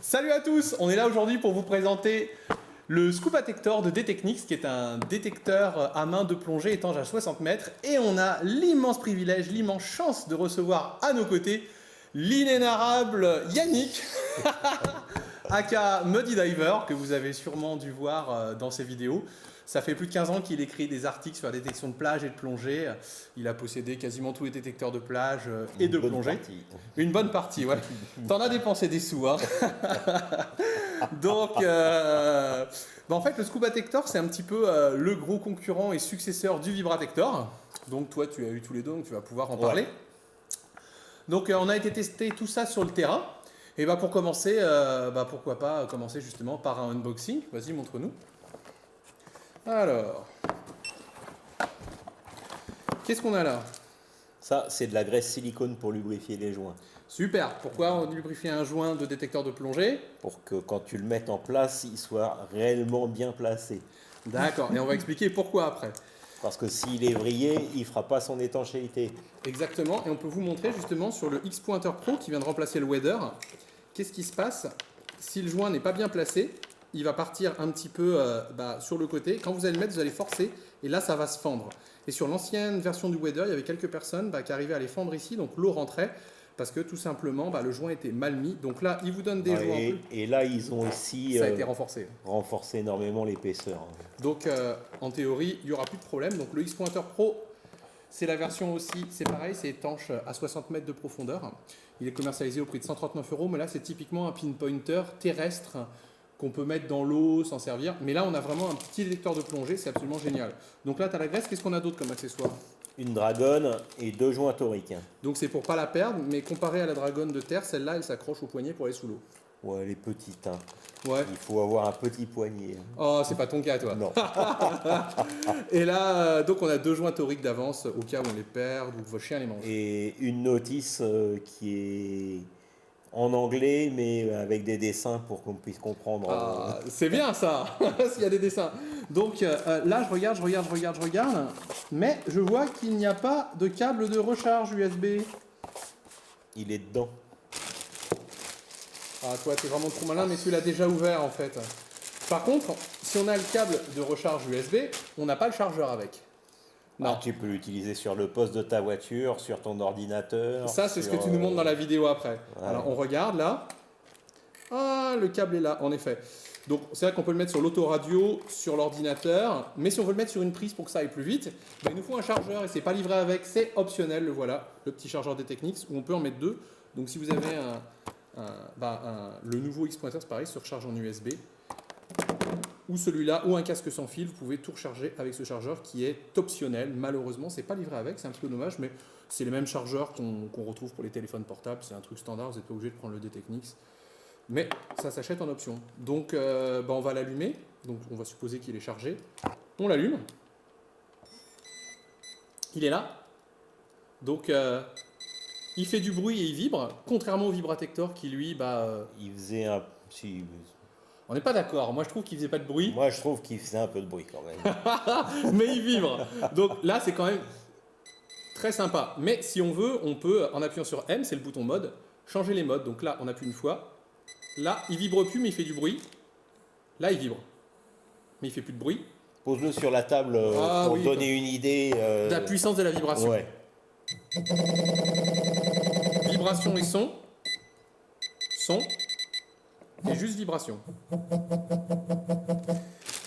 Salut à tous, on est là aujourd'hui pour vous présenter le Scoopatector de D-Technics, qui est un détecteur à main de plongée étanche à 60 mètres. Et on a l'immense privilège, l'immense chance de recevoir à nos côtés l'inénarrable Yannick, aka Muddy Diver, que vous avez sûrement dû voir dans ses vidéos. Ça fait plus de 15 ans qu'il écrit des articles sur la détection de plage et de plongée. Il a possédé quasiment tous les détecteurs de plage et de plongée. Une bonne partie, ouais. T'en as dépensé des sous, hein. Donc, en fait, le Scoopatector, c'est un petit peu le gros concurrent et successeur du Vibratector. Donc, toi, tu as eu tous les deux, donc tu vas pouvoir en parler. Donc, on a été tester tout ça sur le terrain. Et pour commencer, pourquoi pas commencer justement par un unboxing. Vas-y, montre-nous. Alors, qu'est-ce qu'on a là? Ça, c'est de la graisse silicone pour lubrifier les joints. Super. Pourquoi on lubrifie un joint de détecteur de plongée? Pour que quand tu le mettes en place, il soit réellement bien placé. D'accord. Et on va expliquer pourquoi après. Parce que s'il est vrillé, il ne fera pas son étanchéité. Exactement. Et on peut vous montrer justement sur le X-Pointer Pro qui vient de remplacer le Weather. Qu'est-ce qui se passe si le joint n'est pas bien placé? Il va partir un petit peu sur le côté. Quand vous allez le mettre, vous allez forcer et là, ça va se fendre. Et sur l'ancienne version du Weather, il y avait quelques personnes qui arrivaient à les fendre ici, donc l'eau rentrait parce que tout simplement, le joint était mal mis. Donc là, ils vous donnent des joints. Et là, ils ont aussi ça a été renforcé. Renforcé énormément l'épaisseur. Donc, en théorie, il n'y aura plus de problème. Donc, le X-Pointer Pro, c'est la version aussi, c'est pareil, c'est étanche à 60 mètres de profondeur. Il est commercialisé au prix de 139 €, mais là, c'est typiquement un pinpointer terrestre qu'on peut mettre dans l'eau, s'en servir. Mais là, on a vraiment un petit détecteur de plongée, c'est absolument génial. Donc là, tu as la graisse, qu'est-ce qu'on a d'autre comme accessoire? Une dragonne et 2 joints toriques. Donc c'est pour pas la perdre, mais comparé à la dragonne de terre, celle-là, elle s'accroche au poignet pour aller sous l'eau. Ouais, elle est petite. Hein. Ouais. Il faut avoir un petit poignet. Oh, c'est pas ton cas, toi. Non. Et là, donc on a 2 joints toriques d'avance au cas où on les perd ou que vos chiens les mangent. Et une notice qui est en anglais, mais avec des dessins pour qu'on puisse comprendre. Ah, c'est bien ça, s'il y a des dessins. Donc là, je regarde, mais je vois qu'il n'y a pas de câble de recharge USB. Il est dedans. Ah, toi, t'es vraiment trop malin, mais tu l'as déjà ouvert en fait. Par contre, si on a le câble de recharge USB, on n'a pas le chargeur avec. Non. Ah, tu peux l'utiliser sur le poste de ta voiture, sur ton ordinateur. Ça, c'est ce que tu nous montres dans la vidéo après. Ouais. Alors, on regarde là. Ah, le câble est là, en effet. Donc, c'est vrai qu'on peut le mettre sur l'autoradio, sur l'ordinateur. Mais si on veut le mettre sur une prise pour que ça aille plus vite, il nous faut un chargeur et c'est pas livré avec. C'est optionnel, le voilà, le petit chargeur D-Technics où on peut en mettre 2. Donc, si vous avez le nouveau X-Pointer, c'est pareil, se recharge en USB. Ou celui-là, ou un casque sans fil, vous pouvez tout recharger avec ce chargeur qui est optionnel. Malheureusement, c'est pas livré avec, c'est un petit peu dommage, mais c'est les mêmes chargeurs qu'on retrouve pour les téléphones portables. C'est un truc standard, vous n'êtes pas obligé de prendre le D-Technics. Mais ça s'achète en option. Donc, on va l'allumer. Donc, on va supposer qu'il est chargé. On l'allume. Il est là. Donc, il fait du bruit et il vibre, contrairement au Vibratector qui, lui, il faisait un... On n'est pas d'accord. Moi, je trouve qu'il faisait pas de bruit. Moi, je trouve qu'il faisait un peu de bruit quand même. Mais il vibre. Donc là, c'est quand même très sympa. Mais si on veut, on peut, en appuyant sur M, c'est le bouton mode, changer les modes. Donc là, on appuie une fois. Là, il vibre plus, mais il fait du bruit. Là, il vibre. Mais il fait plus de bruit. Pose-le sur la table pour donner une idée. De la puissance de la vibration. Ouais. Vibration et son. Son. Et juste vibration.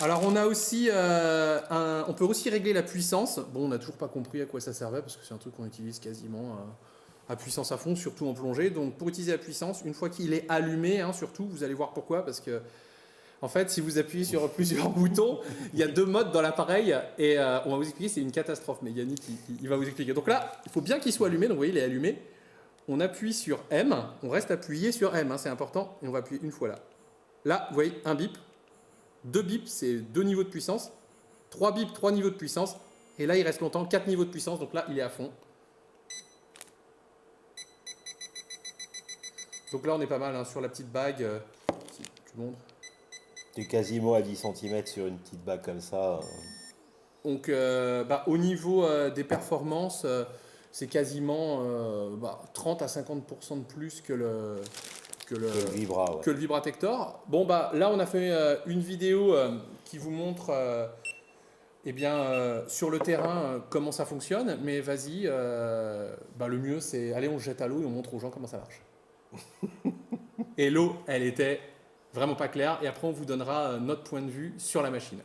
Alors on a aussi on peut aussi régler la puissance. Bon, on n'a toujours pas compris à quoi ça servait parce que c'est un truc qu'on utilise quasiment à puissance à fond, surtout en plongée. Donc pour utiliser la puissance, une fois qu'il est allumé, surtout, vous allez voir pourquoi, parce que en fait, si vous appuyez sur plusieurs boutons, il y a 2 modes dans l'appareil et on va vous expliquer, c'est une catastrophe. Mais Yannick, il va vous expliquer. Donc là, il faut bien qu'il soit allumé. Donc vous voyez, il est allumé. On appuie sur M, on reste appuyé sur M, c'est important, et on va appuyer une fois là. Là, vous voyez, un bip, 2 bips, c'est 2 niveaux de puissance, 3 bips, 3 niveaux de puissance, et là, il reste longtemps, 4 niveaux de puissance, donc là, il est à fond. Donc là, on est pas mal sur la petite bague, si tu montres. Tu es quasiment à 10 cm sur une petite bague comme ça. Donc, au niveau des performances... c'est quasiment 30 à 50% de plus que le Vibra, ouais. que le Vibratector. Bon, là, on a fait une vidéo qui vous montre sur le terrain comment ça fonctionne. Mais vas-y, le mieux, c'est aller, on se jette à l'eau et on montre aux gens comment ça marche. Et l'eau, elle était vraiment pas claire. Et après, on vous donnera notre point de vue sur la machine.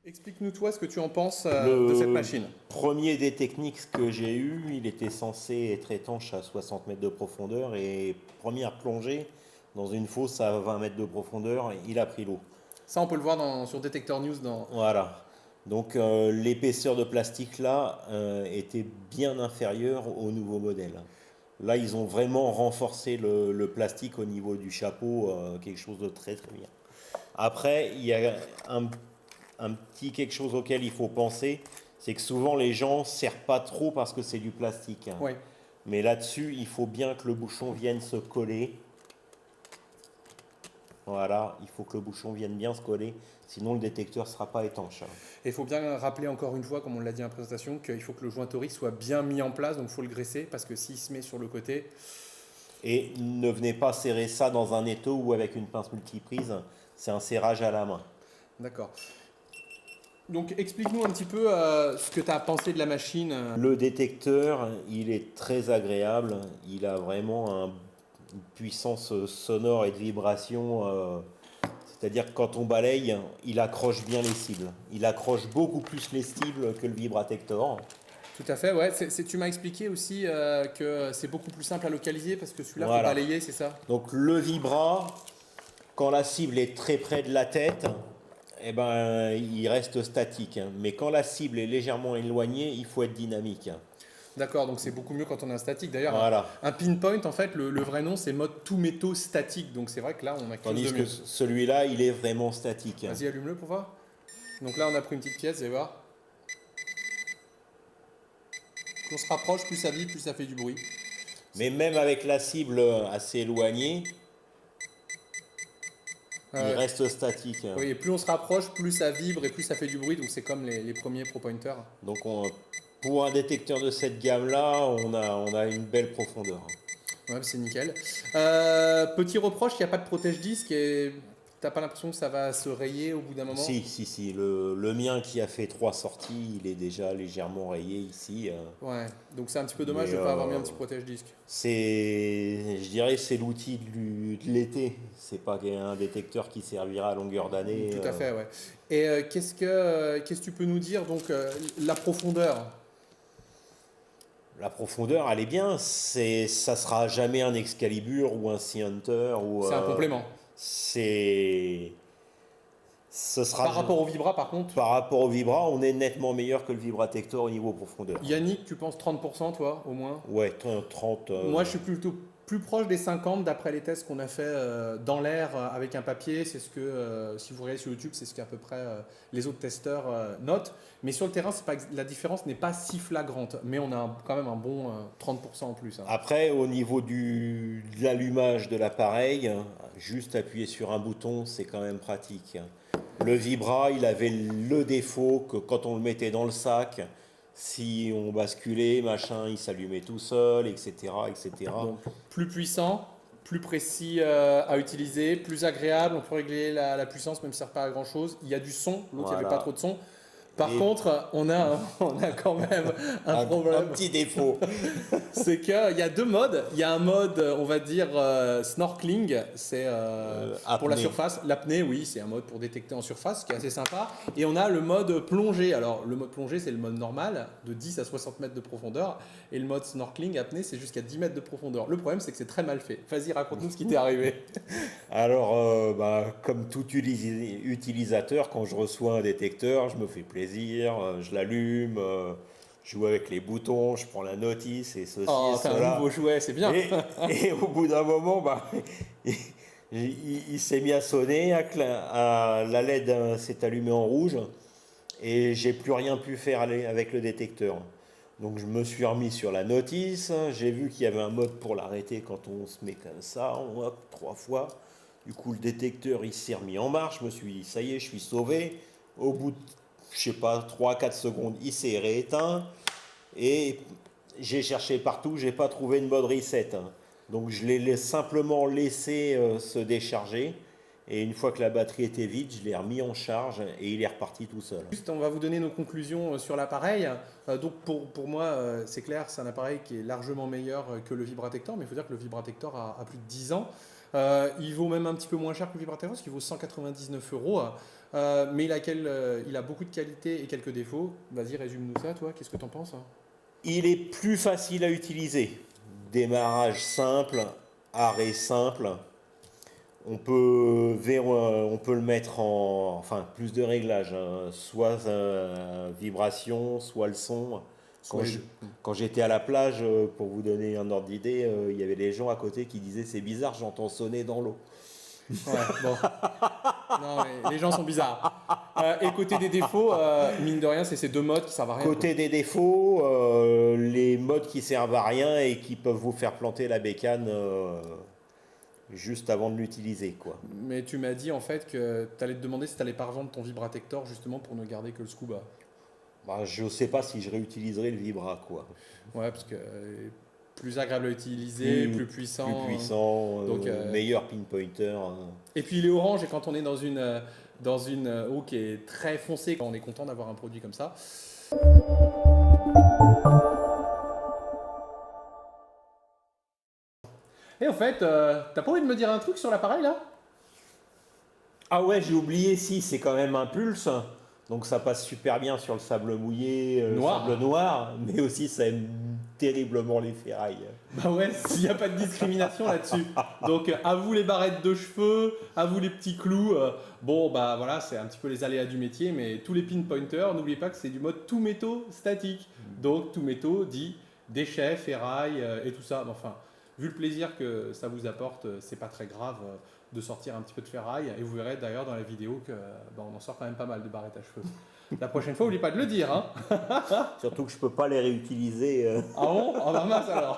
Explique-nous toi ce que tu en penses de cette machine. Le premier des techniques que j'ai eu, il était censé être étanche à 60 mètres de profondeur et première plongée dans une fosse à 20 mètres de profondeur, il a pris l'eau. Ça, on peut le voir sur Detector News. Voilà. Donc l'épaisseur de plastique là était bien inférieure au nouveau modèle. Là, ils ont vraiment renforcé le plastique au niveau du chapeau, quelque chose de très très bien. Après, il y a un petit quelque chose auquel il faut penser, c'est que souvent les gens ne serrent pas trop parce que c'est du plastique. Oui. Mais là-dessus, il faut bien que le bouchon vienne se coller. Voilà, il faut que le bouchon vienne bien se coller, sinon le détecteur ne sera pas étanche. Et il faut bien rappeler encore une fois, comme on l'a dit en présentation, qu'il faut que le joint torique soit bien mis en place, donc il faut le graisser, parce que s'il se met sur le côté... Et ne venez pas serrer ça dans un étau ou avec une pince multiprise, c'est un serrage à la main. D'accord. Donc explique-nous un petit peu ce que tu as pensé de la machine. Le détecteur, il est très agréable, il a vraiment une puissance sonore et de vibration, C'est-à-dire que quand on balaye, il accroche bien les cibles. Il accroche beaucoup plus les cibles que le Vibratector. Tout à fait, ouais. Tu m'as expliqué aussi que c'est beaucoup plus simple à localiser parce que celui-là, il faut Voilà. balayer, c'est ça? Donc le Vibra, quand la cible est très près de la tête, eh ben, il reste statique. Mais quand la cible est légèrement éloignée, il faut être dynamique. D'accord, donc c'est beaucoup mieux quand on est un statique. D'ailleurs, Voilà. un pinpoint, en fait, le vrai nom, c'est mode tout métaux statique. Donc c'est vrai que là, on a quelque chose Tandis de que mieux. celui-là, il est vraiment statique. Vas-y, allume-le pour voir. Donc là, on a pris une petite pièce, vous allez voir. Plus on se rapproche, plus ça vibre, plus ça fait du bruit. Mais même avec la cible assez éloignée, il reste statique. Oui, et plus on se rapproche, plus ça vibre et plus ça fait du bruit. Donc c'est comme les premiers Pro Pointers. Donc pour un détecteur de cette gamme-là, on a une belle profondeur. Ouais, c'est nickel. Petit reproche, il n'y a pas de protège-disque et t'as pas l'impression que ça va se rayer au bout d'un moment? Si. Le mien qui a fait 3 sorties, il est déjà légèrement rayé ici. Ouais, donc c'est un petit peu dommage Mais, de ne pas avoir mis un petit protège-disque. Je dirais, c'est l'outil de l'été. C'est pas un détecteur qui servira à longueur d'année. Tout à fait, ouais. Et qu'est-ce que tu peux nous dire, donc, la profondeur? La profondeur, elle est bien. Ça sera jamais un Excalibur ou un Sea Hunter. C'est un complément. Ce sera Par rapport au Vibra, par contre, Par rapport au Vibra, on est nettement meilleur que le Vibratector au niveau profondeur. Yannick, tu penses 30%, toi, au moins? Ouais, 30. Moi, je suis plutôt plus proche des 50 d'après les tests qu'on a fait dans l'air avec un papier. C'est ce que, si vous regardez sur YouTube, c'est ce qu'à peu près les autres testeurs notent. Mais sur le terrain, la différence n'est pas si flagrante. Mais on a quand même un bon 30% en plus. Hein. Après, au niveau de l'allumage de l'appareil, juste appuyer sur un bouton, c'est quand même pratique. Le Vibra, il avait le défaut que quand on le mettait dans le sac, si on basculait, machin, il s'allumait tout seul, etc. etc. Donc, plus puissant, plus précis à utiliser, plus agréable. On peut régler la puissance, même si ça ne sert pas à grand chose. Il y a du son, l'autre, il n'y avait pas trop de son. Par contre, on a quand même un problème. Un petit défaut. C'est qu'il y a deux modes. Il y a un mode, on va dire, snorkeling, c'est pour la surface. L'apnée, oui, c'est un mode pour détecter en surface, qui est assez sympa. Et on a le mode plongée. Alors, le mode plongée, c'est le mode normal, de 10 à 60 mètres de profondeur. Et le mode snorkeling, apnée, c'est jusqu'à 10 mètres de profondeur. Le problème, c'est que c'est très mal fait. Vas-y, raconte-nous ce qui t'est arrivé. Alors, comme tout utilisateur, quand je reçois un détecteur, je me fais plaisir, je l'allume, je joue avec les boutons, je prends la notice et ceci et t'as cela. un nouveau jouet, c'est bien. Et au bout d'un moment, il s'est mis à sonner, la LED s'est allumée en rouge et j'ai plus rien pu faire avec le détecteur. Donc je me suis remis sur la notice, j'ai vu qu'il y avait un mode pour l'arrêter quand on se met comme ça, hop, 3 fois. Du coup le détecteur il s'est remis en marche, je me suis dit ça y est, je suis sauvé. Au bout de, je sais pas, 3-4 secondes, il s'est rééteint et j'ai cherché partout, j'ai pas trouvé de mode reset. Donc je l'ai simplement laissé se décharger. Et une fois que la batterie était vide, je l'ai remis en charge et il est reparti tout seul. Juste, on va vous donner nos conclusions sur l'appareil. Donc pour moi, c'est clair, c'est un appareil qui est largement meilleur que le Vibratector, mais il faut dire que le Vibratector a plus de 10 ans. Il vaut même un petit peu moins cher que le Vibratector, parce qu'il vaut 199 €. Mais il a beaucoup de qualités et quelques défauts. Vas-y, résume-nous ça, toi, qu'est-ce que tu en penses? Il est plus facile à utiliser. Démarrage simple, arrêt simple. On peut le mettre plus de réglages, hein. Soit vibration, soit le son. Quand j'étais à la plage, pour vous donner un ordre d'idée, il y avait des gens à côté qui disaient c'est bizarre, j'entends sonner dans l'eau. Ouais, bon. Non, mais les gens sont bizarres. Et côté des défauts, mine de rien, c'est ces deux modes qui servent à rien. Côté des défauts, les modes qui servent à rien et qui peuvent vous faire planter la bécane juste avant de l'utiliser, quoi. Mais tu m'as dit en fait que tu allais te demander si tu allais pas revendre ton Vibratector justement pour ne garder que le Scuba. Je ne sais pas si je réutiliserai le Vibra, quoi. Ouais, parce que plus agréable à utiliser, plus puissant. Plus puissant, donc, meilleur pinpointer. Et puis il est orange et quand on est dans une eau qui est très foncée, on est content d'avoir un produit comme ça. Et en fait, t'as pas envie de me dire un truc sur l'appareil là? Ah ouais, j'ai oublié, si, c'est quand même un pulse. Donc ça passe super bien sur le sable mouillé, Noir. sable noir, mais aussi ça aime terriblement les ferrailles. Bah ouais, s'il n'y a pas de discrimination là-dessus. Donc à vous les barrettes de cheveux, à vous les petits clous. Bon bah voilà, c'est un petit peu les aléas du métier, mais tous les pinpointers, n'oubliez pas que c'est du mode tout métaux statique. Donc tout métaux dit déchets, ferrailles et tout ça. Enfin, vu le plaisir que ça vous apporte, c'est pas très grave de sortir un petit peu de ferraille. Et vous verrez d'ailleurs dans la vidéo que on en sort quand même pas mal de barrettes à cheveux. La prochaine fois, n'oubliez pas de le dire. Hein. Surtout que je peux pas les réutiliser. Ah bon? Ah bah mince alors.